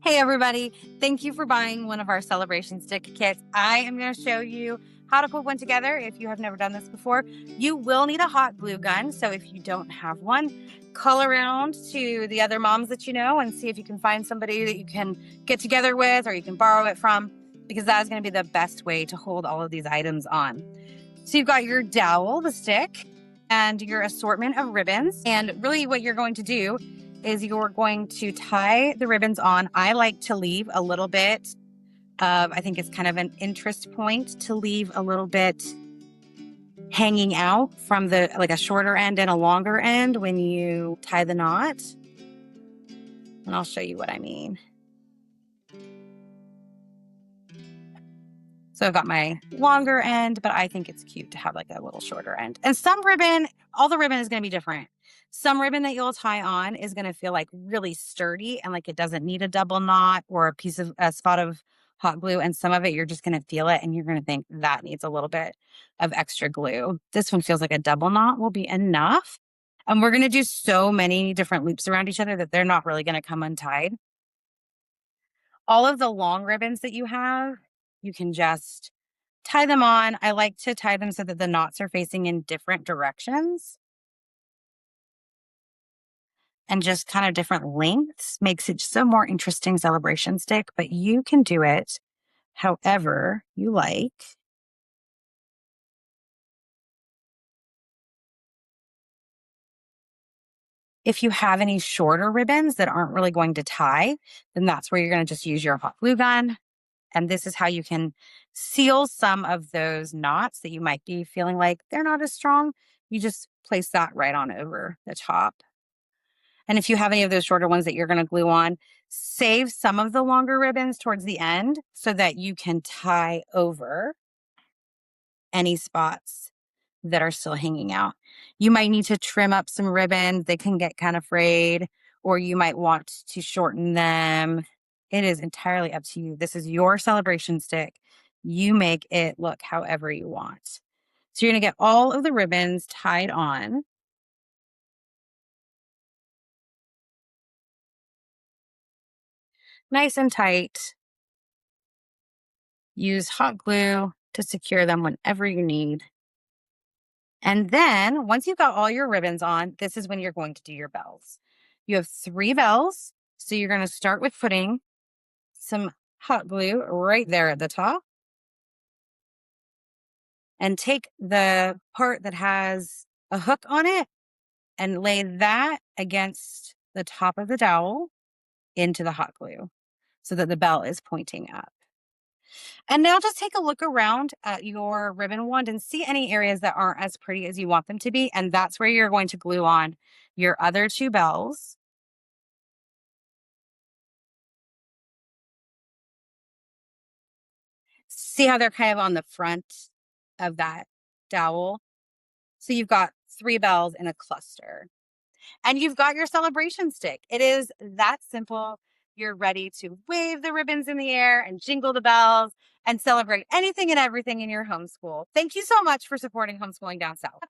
Hey everybody, thank you for buying one of our celebration stick kits. I am going to show you how to put one together if you have never done this before. You will need a hot glue gun, so if you don't have one, call around to the other moms that you know and see if you can find somebody that you can get together with or you can borrow it from, because that is going to be the best way to hold all of these items on. So you've got your dowel, the stick, and your assortment of ribbons. And really what you're going to do is you're going to tie the ribbons on. I like to leave a little bit of, I think it's kind of an interest point to leave a little bit hanging out from like a shorter end and a longer end when you tie the knot. And I'll show you what I mean. So I've got my longer end, but I think it's cute to have like a little shorter end. And some ribbon, all the ribbon is going to be different. Some ribbon that you'll tie on is going to feel like really sturdy and like it doesn't need a double knot or a spot of hot glue. And some of it, you're just going to feel it and you're going to think that needs a little bit of extra glue. This one feels like a double knot will be enough. And we're going to do so many different loops around each other that they're not really going to come untied. All of the long ribbons that you have, you can just tie them on. I like to tie them so that the knots are facing in different directions. And just kind of different lengths makes it just a more interesting celebration stick, but you can do it however you like. If you have any shorter ribbons that aren't really going to tie, then that's where you're going to just use your hot glue gun. And this is how you can seal some of those knots that you might be feeling like they're not as strong. You just place that right on over the top. And if you have any of those shorter ones that you're going to glue on, save some of the longer ribbons towards the end so that you can tie over any spots that are still hanging out. You might need to trim up some ribbons. They can get kind of frayed, or you might want to shorten them. It is entirely up to you. This is your celebration stick. You make it look however you want. So you're going to get all of the ribbons tied on. Nice and tight. Use hot glue to secure them whenever you need. And then once you've got all your ribbons on, this is when you're going to do your bells. You have 3 bells. So you're going to start with putting some hot glue right there at the top. And take the part that has a hook on it and lay that against the top of the dowel into the hot glue so that the bell is pointing up. And now just take a look around at your ribbon wand and see any areas that aren't as pretty as you want them to be. And that's where you're going to glue on your other 2 bells. See how they're kind of on the front of that dowel? So you've got 3 bells in a cluster. And you've got your celebration stick. It is that simple. You're ready to wave the ribbons in the air and jingle the bells and celebrate anything and everything in your homeschool. Thank you so much for supporting Homeschooling Down South.